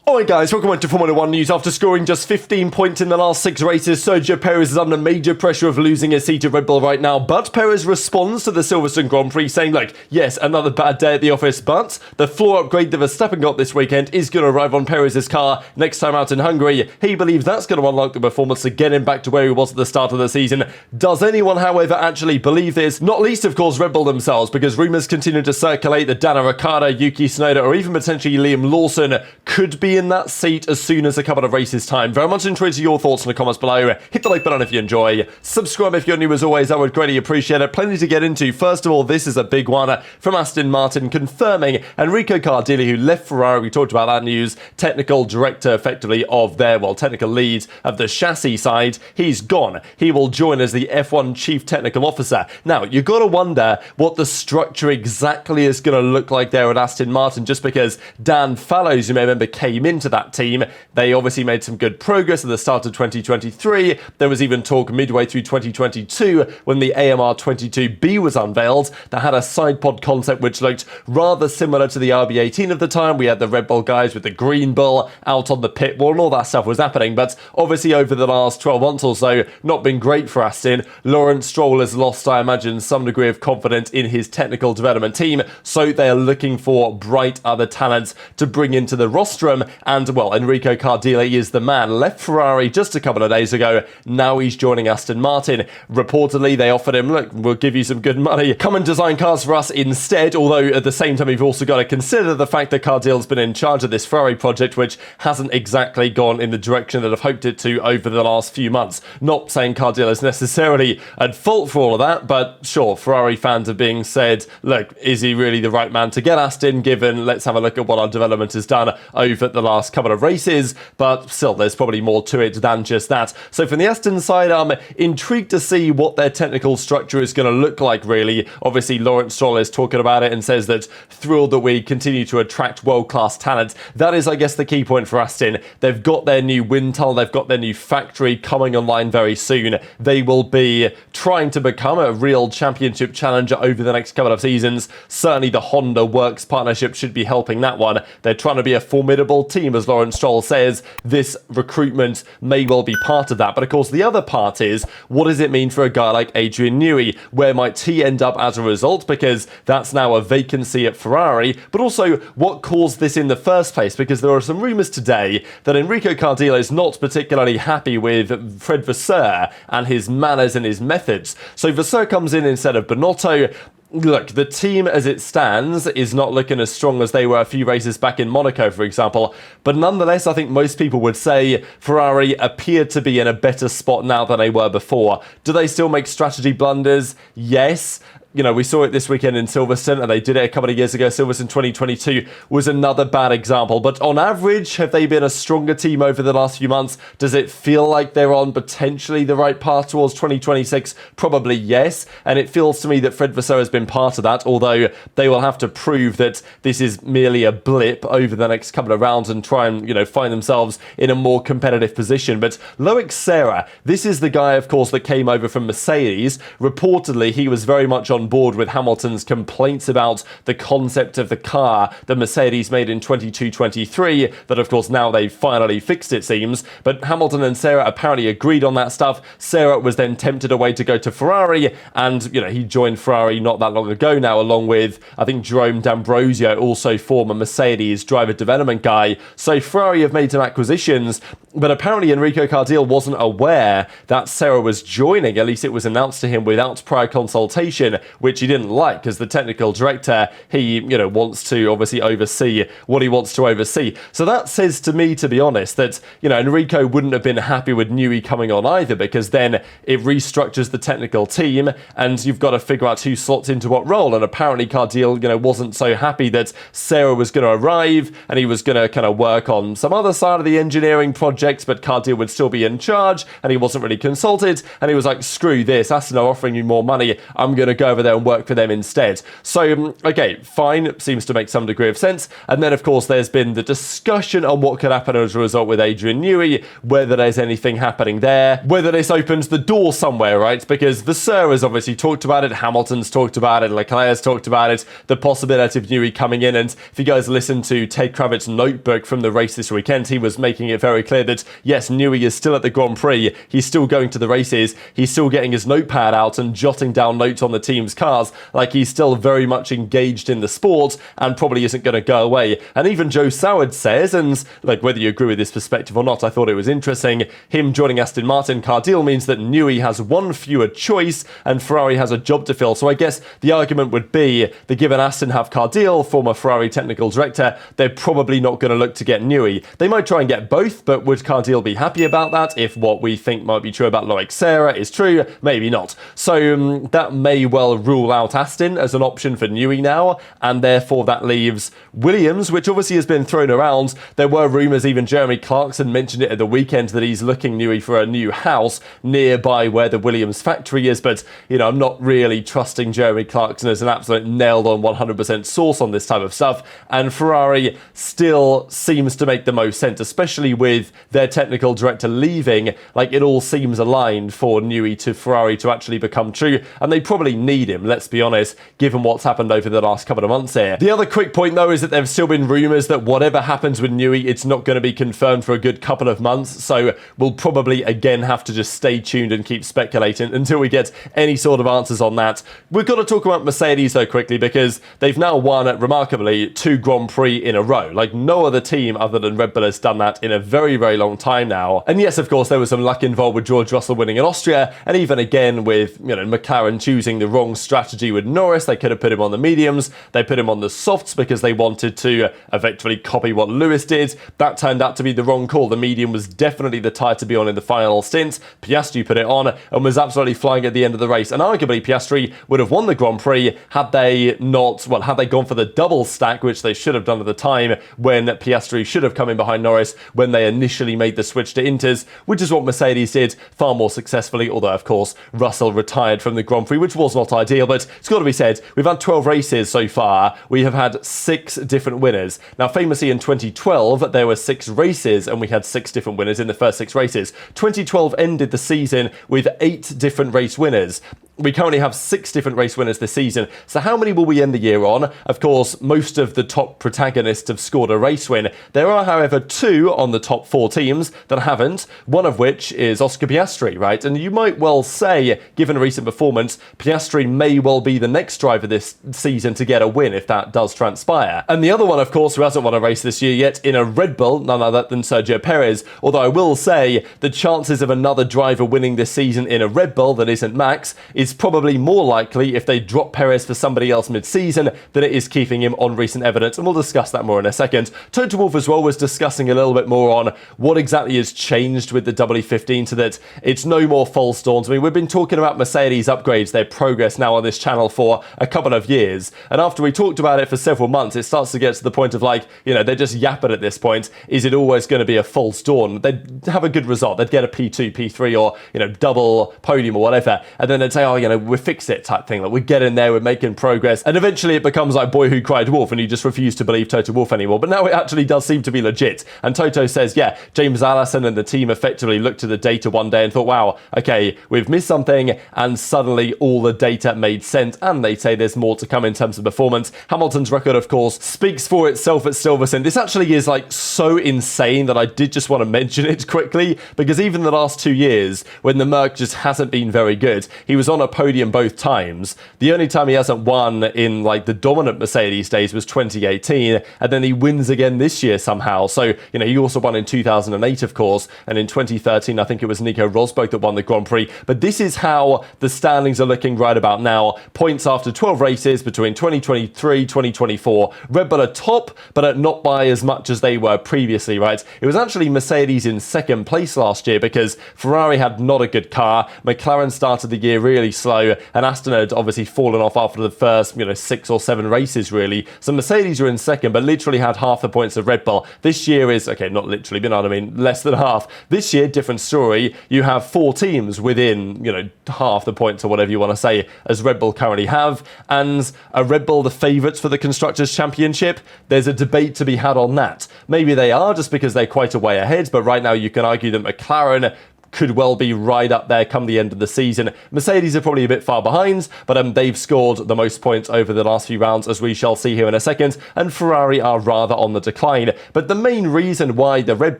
Alright guys, welcome to Formula 1 news. After scoring just 15 points in the last 6 races, Sergio Perez is under major pressure of losing his seat at Red Bull right now, but Perez responds to the Silverstone Grand Prix saying, look, yes, another bad day at the office, but the floor upgrade that Verstappen got this weekend is going to arrive on Perez's car next time out in Hungary. He believes that's going to unlock the performance to get him back to where he was at the start of the season. Does anyone, however, actually believe this? Not least, of course, Red Bull themselves, because rumours continue to circulate that Daniel Ricciardo, Yuki Tsunoda, or even potentially Liam Lawson could be in that seat as soon as a couple of races time. Very much intrigued to your thoughts in the comments below. Hit the like button if you enjoy. Subscribe if you're new as always. I would greatly appreciate it. Plenty to get into. First of all, this is a big one from Aston Martin confirming Enrico Cardile, who left Ferrari. We talked about that news. Technical director, effectively, of their, technical lead of the chassis side. He's gone. He will join as the F1 Chief Technical Officer. Now, you've got to wonder what the structure exactly is going to look like there at Aston Martin, just because Dan Fallows, you may remember, came into that team. They obviously made some good progress at the start of 2023. There was even talk midway through 2022 when the AMR 22B was unveiled that had a side pod concept which looked rather similar to the RB18 of the time. We had the Red Bull guys with the green bull out on the pit wall and all that stuff was happening. But obviously over the last 12 months or so, not been great for Aston. Lawrence Stroll has lost, I imagine, some degree of confidence in his technical development team. So they're looking for bright other talents to bring into the rostrum. And, Enrico Cardile is the man. Left Ferrari just a couple of days ago. Now he's joining Aston Martin. Reportedly, they offered him, look, we'll give you some good money. Come and design cars for us instead. Although, at the same time, you've also got to consider the fact that Cardile's been in charge of this Ferrari project, which hasn't exactly gone in the direction that I've hoped it to over the last few months. Not saying Cardile is necessarily at fault for all of that, but sure, Ferrari fans are being said, look, is he really the right man to get Aston, given, let's have a look at what our development has done over the last couple of races, but still, there's probably more to it than just that. So from the Aston side, I'm intrigued to see what their technical structure is going to look like, really. Obviously, Lawrence Stroll is talking about it and says that thrilled that we continue to attract world-class talent. That is, I guess, the key point for Aston. They've got their new wind tunnel, they've got their new factory coming online very soon. They will be trying to become a real championship challenger over the next couple of seasons. Certainly the Honda Works partnership should be helping that one. They're trying to be a formidable team, as Lawrence Stroll says. This recruitment may well be part of that. But of course, the other part is, what does it mean for a guy like Adrian Newey? Where might he end up as a result? Because that's now a vacancy at Ferrari. But also, what caused this in the first place? Because there are some rumours today that Enrico Cardile is not particularly happy with Fred Vasseur and his manners and his methods. So Vasseur comes in instead of Binotto. Look, the team as it stands is not looking as strong as they were a few races back in Monaco, for example. But nonetheless, I think most people would say Ferrari appear to be in a better spot now than they were before. Do they still make strategy blunders? Yes. We saw it this weekend in Silverstone, and they did it a couple of years ago. Silverstone 2022 was another bad example. But on average, have they been a stronger team over the last few months? Does it feel like they're on potentially the right path towards 2026? Probably yes. And it feels to me that Fred Vasseur has been part of that, although they will have to prove that this is merely a blip over the next couple of rounds and try and, find themselves in a more competitive position. But Loic Serra, this is the guy, of course, that came over from Mercedes. Reportedly, he was very much on board with Hamilton's complaints about the concept of the car that Mercedes made in 22-23, that of course now they've finally fixed, it seems. But Hamilton and Serra apparently agreed on that stuff. Serra was then tempted away to go to Ferrari, and he joined Ferrari not that long ago now, along with, I think, Jerome D'Ambrosio, also former Mercedes driver development guy. So Ferrari have made some acquisitions, but apparently Enrico Cardile wasn't aware that Serra was joining. At least it was announced to him without prior consultation, which he didn't like. As the technical director, he, wants to obviously oversee what he wants to oversee. So that says to me, to be honest, that, Enrico wouldn't have been happy with Newey coming on either, because then it restructures the technical team and you've got to figure out who slots into what role. And apparently Cardile, wasn't so happy that Serra was going to arrive and he was going to kind of work on some other side of the engineering projects, but Cardile would still be in charge and he wasn't really consulted. And he was like, screw this, Aston are offering you more money. I'm going to go over there and work for them instead. So, okay, fine, seems to make some degree of sense. And then, of course, there's been the discussion on what could happen as a result with Adrian Newey, whether there's anything happening there, whether this opens the door somewhere, right? Because Vasseur has obviously talked about it, Hamilton's talked about it, Leclerc's talked about it, the possibility of Newey coming in. And if you guys listen to Ted Kravitz's notebook from the race this weekend, he was making it very clear that, yes, Newey is still at the Grand Prix, he's still going to the races, he's still getting his notepad out and jotting down notes on the team's cars, like he's still very much engaged in the sport and probably isn't going to go away. And even Joe Soward says, and like whether you agree with this perspective or not, I thought it was interesting, him joining Aston Martin, Cardile means that Newey has one fewer choice and Ferrari has a job to fill. So I guess the argument would be that given Aston have Cardile, former Ferrari technical director, they're probably not going to look to get Newey. They might try and get both, but would Cardile be happy about that if what we think might be true about Loic Serra is true? Maybe not. So that may well rule out Aston as an option for Newey now, and therefore that leaves Williams, which obviously has been thrown around. There were rumours, even Jeremy Clarkson mentioned it at the weekend, that he's looking Newey for a new house nearby where the Williams factory is, but I'm not really trusting Jeremy Clarkson as an absolute nailed on 100% source on this type of stuff, and Ferrari still seems to make the most sense, especially with their technical director leaving. Like, it all seems aligned for Newey to Ferrari to actually become true, and they probably need him, let's be honest, given what's happened over the last couple of months here. The other quick point though is that there have still been rumours that whatever happens with Newey, it's not going to be confirmed for a good couple of months, so we'll probably again have to just stay tuned and keep speculating until we get any sort of answers on that. We've got to talk about Mercedes though quickly, because they've now won, remarkably, 2 Grand Prix in a row. Like, no other team other than Red Bull has done that in a very, very long time now. And yes, of course, there was some luck involved with George Russell winning in Austria, and even again with, McLaren choosing the wrong strategy with Norris. They could have put him on the mediums, they put him on the softs because they wanted to effectively copy what Lewis did. That turned out to be the wrong call. The medium was definitely the tyre to be on in the final stint. Piastri put it on and was absolutely flying at the end of the race, and arguably Piastri would have won the Grand Prix had they gone for the double stack, which they should have done at the time, when Piastri should have come in behind Norris when they initially made the switch to Inters, which is what Mercedes did far more successfully, although of course Russell retired from the Grand Prix, which was not ideal. But it's got to be said, we've had 12 races so far, we have had 6 different winners. Now famously in 2012 there were 6 races and we had 6 different winners in the first 6 races. 2012 ended the season with 8 different race winners. We currently have 6 different race winners this season. So how many will we end the year on? Of course, most of the top protagonists have scored a race win. There are, however, 2 on the top 4 teams that haven't, one of which is Oscar Piastri, right? And you might well say, given a recent performance, Piastri may well be the next driver this season to get a win if that does transpire. And the other one, of course, who hasn't won a race this year yet in a Red Bull, none other than Sergio Perez. Although I will say, the chances of another driver winning this season in a Red Bull that isn't Max is probably more likely if they drop Perez for somebody else mid-season than it is keeping him on recent evidence, and we'll discuss that more in a second. Toto Wolff as well was discussing a little bit more on what exactly has changed with the WE15 so that it's no more false dawns. I mean, we've been talking about Mercedes upgrades, their progress now on this channel for a couple of years, and after we talked about it for several months, it starts to get to the point of like, they're just yapping at this point. Is it always going to be a false dawn? They'd have a good result, they'd get a P2, P3 or, double podium or whatever, and then they'd say, we fixed it type thing. Like, we're getting there, we're making progress. And eventually it becomes like Boy Who Cried Wolf and you just refuse to believe Toto Wolff anymore. But now it actually does seem to be legit. And Toto says, yeah, James Allison and the team effectively looked at the data one day and thought, wow, okay, we've missed something. And suddenly all the data made sense. And they say there's more to come in terms of performance. Hamilton's record, of course, speaks for itself at Silverstone. This actually is like so insane that I did just want to mention it quickly, because even the last 2 years when the Merc just hasn't been very good, he was on a podium both times. The only time he hasn't won in like the dominant Mercedes days was 2018, and then he wins again this year somehow. So, he also won in 2008, of course, and in 2013, I think it was Nico Rosberg that won the Grand Prix. But this is how the standings are looking right about now. Points after 12 races between 2023, 2024. Red Bull are top, but not by as much as they were previously, right? It was actually Mercedes in second place last year because Ferrari had not a good car. McLaren started the year really slow, and Aston had obviously fallen off after the first, 6 or 7 races, really. So Mercedes were in second, but literally had half the points of Red Bull. This year is, okay, not literally, but you know what I mean, less than half. This year, different story. You have 4 teams within, half the points or whatever you want to say, as Red Bull currently have. And are Red Bull the favourites for the Constructors' Championship? There's a debate to be had on that. Maybe they are, just because they're quite a way ahead, but right now you can argue that McLaren could well be right up there come the end of the season. Mercedes are probably a bit far behind, but they've scored the most points over the last few rounds, as we shall see here in a second, and Ferrari are rather on the decline. But the main reason why the Red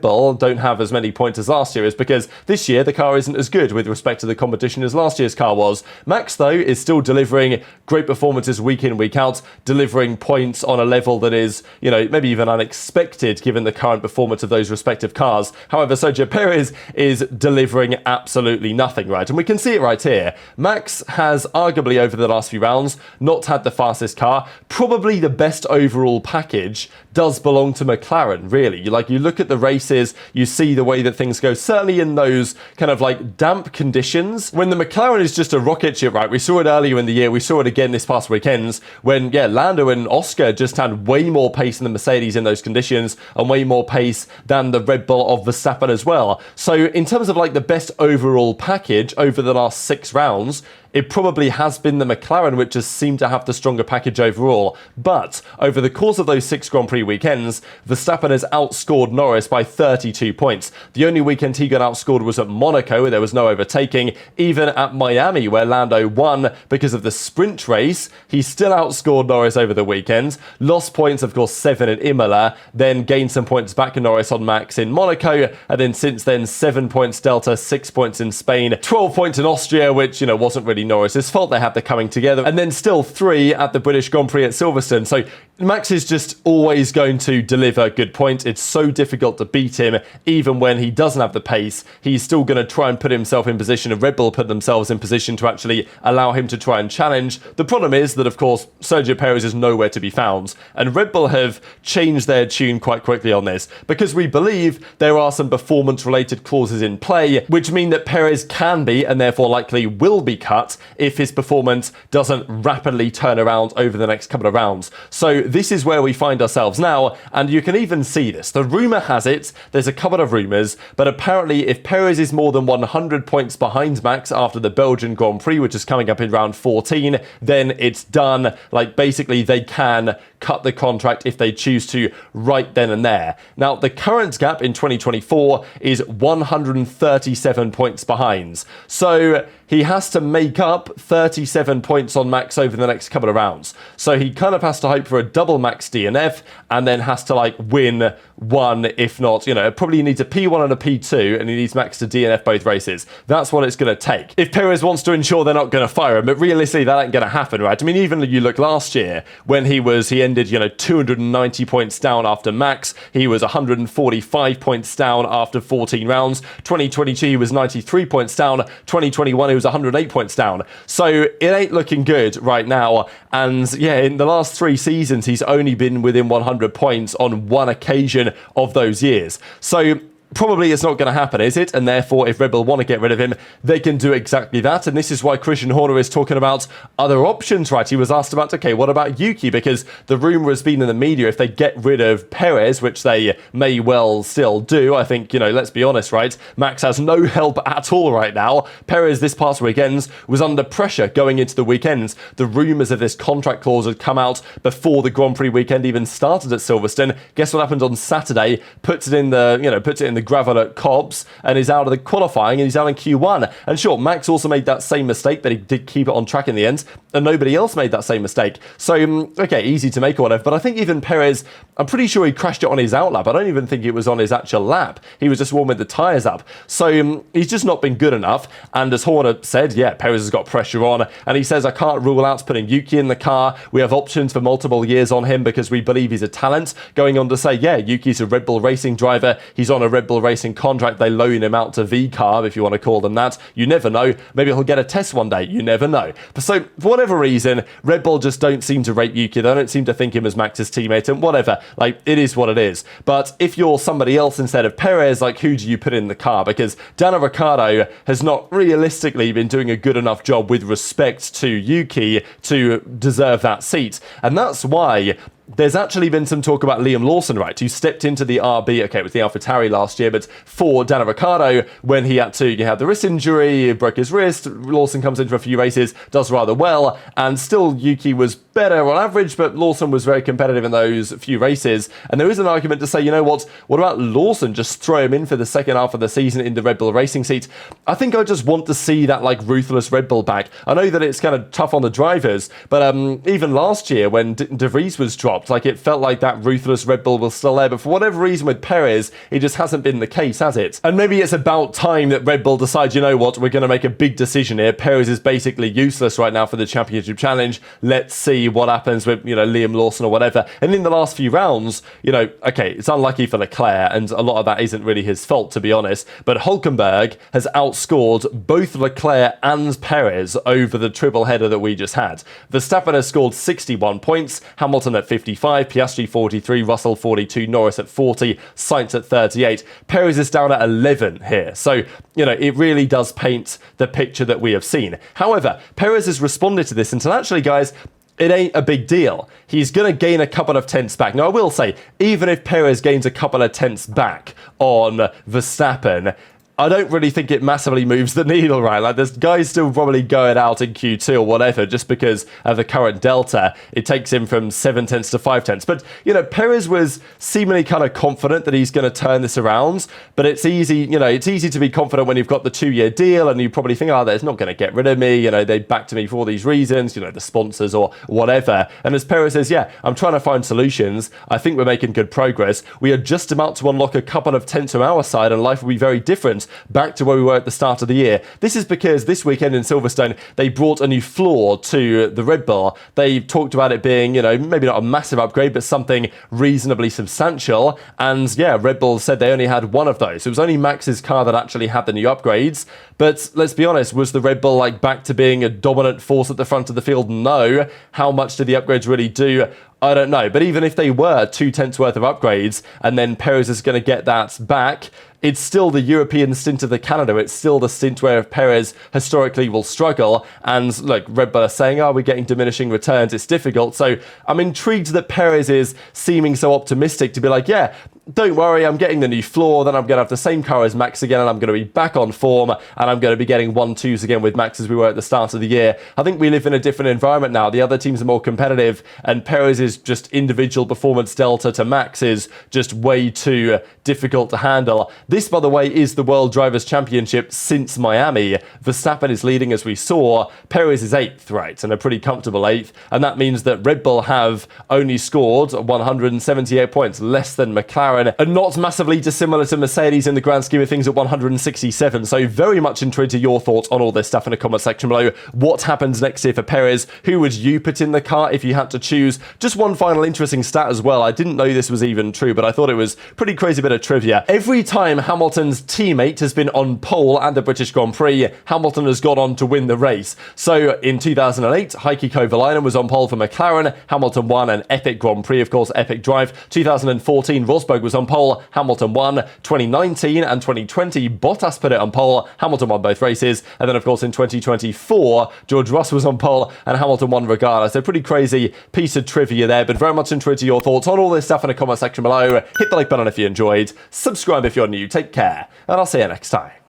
Bull don't have as many points as last year is because this year the car isn't as good with respect to the competition as last year's car was. Max, though, is still delivering great performances week in, week out, delivering points on a level that is, maybe even unexpected given the current performance of those respective cars. However, Sergio Perez is delivering absolutely nothing, right? And we can see it right here. Max has arguably over the last few rounds not had the fastest car. Probably the best overall package does belong to McLaren, really. You look at the races, you see the way that things go, certainly in those kind of like damp conditions. When the McLaren is just a rocket ship, right? We saw it earlier in the year, we saw it again this past weekend when, Lando and Oscar just had way more pace than the Mercedes in those conditions and way more pace than the Red Bull of Verstappen as well. So in terms of like the best overall package over the last 6 rounds, it probably has been the McLaren, which has seemed to have the stronger package overall. But over the course of those 6 Grand Prix weekends, Verstappen has outscored Norris by 32 points. The only weekend he got outscored was at Monaco, where there was no overtaking. Even at Miami, where Lando won because of the sprint race, he still outscored Norris over the weekend. Lost points, of course, 7 at Imola, then gained some points back in Norris on Max in Monaco, and then since then, 7 points delta, 6 points in Spain, 12 points in Austria, which, wasn't really Norris's fault. They had the coming together, and then still 3 at the British Grand Prix at Silverstone. So Max is just always going to deliver good points. It's so difficult to beat him, even when he doesn't have the pace. He's still going to try and put himself in position, and Red Bull put themselves in position to actually allow him to try and challenge. The problem is that, of course, Sergio Perez is nowhere to be found, and Red Bull have changed their tune quite quickly on this, because we believe there are some performance-related clauses in play, which mean that Perez can be, and therefore likely will be, cut if his performance doesn't rapidly turn around over the next couple of rounds. So this is where we find ourselves now, and you can even see this. The rumour has it, there's a couple of rumours, but apparently if Perez is more than 100 points behind Max after the Belgian Grand Prix, which is coming up in round 14, then it's done. Basically they can cut the contract if they choose to right then and there. Now, the current gap in 2024 is 137 points behind. So he has to make up 37 points on Max over the next couple of rounds. So he kind of has to hope for a double Max DNF and then has to win one, if not, probably needs a P1 and a P2, and he needs Max to DNF both races. That's what it's going to take. If Perez wants to ensure they're not going to fire him, but realistically that ain't going to happen, right? I mean, even you look last year when he ended, 290 points down after Max. He was 145 points down after 14 rounds. 2022, he was 93 points down. 2021, he was 108 points down. So it ain't looking good right now. And in the last 3 seasons, he's only been within 100 points on one occasion of those years. So probably it's not going to happen, is it? And therefore, if Red Bull want to get rid of him, they can do exactly that. And this is why Christian Horner is talking about other options, right? He was asked about, okay, what about Yuki? Because the rumour has been in the media, if they get rid of Perez, which they may well still do, I think, let's be honest, right? Max has no help at all right now. Perez this past weekend was under pressure going into the weekends. The rumours of this contract clause had come out before the Grand Prix weekend even started at Silverstone. Guess what happened on Saturday? Puts it in the gravel at Cobbs and is out of the qualifying, and he's out in Q1. And sure, Max also made that same mistake, but he did keep it on track in the end, and nobody else made that same mistake. So, okay, easy to make or whatever, but I think even Perez, I'm pretty sure he crashed it on his out lap. I don't even think it was on his actual lap. He was just warming the tyres up. So he's just not been good enough, and as Horner said, Perez has got pressure on, and he says, I can't rule out putting Yuki in the car. We have options for multiple years on him because we believe he's a talent. Going on to say, Yuki's a Red Bull racing driver. He's on a Red Red Bull Racing contract, they loan him out to V-Carb, if you want to call them that. You never know. Maybe he'll get a test one day. You never know. So, for whatever reason, Red Bull just don't seem to rate Yuki. They don't seem to think him as Max's teammate, and whatever. Like, it is what it is. But if you're somebody else instead of Perez, like, who do you put in the car? Because Daniel Ricciardo has not realistically been doing a good enough job with respect to Yuki to deserve that seat. And that's why there's actually been some talk about Liam Lawson, right, who stepped into the RB, okay, it was the AlphaTauri last year, but for Daniel Ricciardo, when he had the wrist injury, he broke his wrist, Lawson comes in for a few races, does rather well, and still Yuki was better on average, but Lawson was very competitive in those few races, and there is an argument to say, you know what about Lawson, just throw him in for the second half of the season in the Red Bull Racing seat. I think I just want to see that, like, ruthless Red Bull back. I know that it's kind of tough on the drivers, but even last year when De Vries was dropped, like, it felt like that ruthless Red Bull was still there, but for whatever reason with Perez, it just hasn't been the case, has it? And maybe it's about time that Red Bull decides, you know what, we're going to make a big decision here. Perez is basically useless right now for the Championship Challenge. Let's see what happens with, Liam Lawson or whatever. And in the last few rounds, okay, it's unlucky for Leclerc, and a lot of that isn't really his fault, to be honest, but Hülkenberg has outscored both Leclerc and Perez over the triple header that we just had. Verstappen has scored 61 points, Hamilton at 55, Piastri 43, Russell 42, Norris at 40, Sainz at 38. Perez is down at 11 here. So, it really does paint the picture that we have seen. However, Perez has responded to this and said, actually, guys, it ain't a big deal. He's going to gain a couple of tenths back. Now, I will say, even if Perez gains a couple of tenths back on Verstappen, I don't really think it massively moves the needle, right? Like, there's guys still probably going out in Q2 or whatever, just because of the current delta. It takes him from 7 tenths to 5 tenths. But, Perez was seemingly kind of confident that he's going to turn this around. But it's easy, it's easy to be confident when you've got the 2-year deal and you probably think, oh, they're not going to get rid of me. They backed me for all these reasons, the sponsors or whatever. And as Perez says, yeah, I'm trying to find solutions. I think we're making good progress. We are just about to unlock a couple of tenths on our side and life will be very different back to where we were at the start of the year. This is because this weekend in Silverstone, they brought a new floor to the Red Bull. They talked about it being, maybe not a massive upgrade, but something reasonably substantial. And yeah, Red Bull said they only had one of those. It was only Max's car that actually had the new upgrades. But let's be honest, was the Red Bull back to being a dominant force at the front of the field? No. How much did the upgrades really do? I don't know. But even if they were 2 tenths worth of upgrades, and then Perez is going to get that back, it's still the European stint of the Canada. It's still the stint where Perez historically will struggle. And look, Red Bull are saying, we're getting diminishing returns. It's difficult. So I'm intrigued that Perez is seeming so optimistic to be like, yeah, don't worry, I'm getting the new floor, then I'm going to have the same car as Max again, and I'm going to be back on form, and I'm going to be getting 1-2s again with Max as we were at the start of the year. I think we live in a different environment now. The other teams are more competitive, and Perez's just individual performance delta to Max is just way too difficult to handle. This, by the way, is the World Drivers' Championship since Miami. Verstappen is leading, as we saw. Perez is 8th, right, and a pretty comfortable 8th, and that means that Red Bull have only scored 178 points, less than McLaren, and not massively dissimilar to Mercedes in the grand scheme of things at 167. So very much intrigued to your thoughts on all this stuff in the comment section below. What happens next year for Perez? Who would you put in the car if you had to choose? Just one final interesting stat as well. I didn't know this was even true, but I thought it was pretty crazy bit of trivia. Every time Hamilton's teammate has been on pole at the British Grand Prix, Hamilton has gone on to win the race. So in 2008, Heikki Kovalainen was on pole for McLaren. Hamilton won an epic Grand Prix, of course, epic drive. 2014, Rosberg was on pole, Hamilton won. 2019 and 2020, Bottas put it on pole, Hamilton won both races. And then, of course, in 2024, George Russell was on pole and Hamilton won regardless. So pretty crazy piece of trivia there, but very much intrigued to your thoughts on all this stuff in the comment section below. Hit the like button if you enjoyed, subscribe if you're new, take care, and I'll see you next time.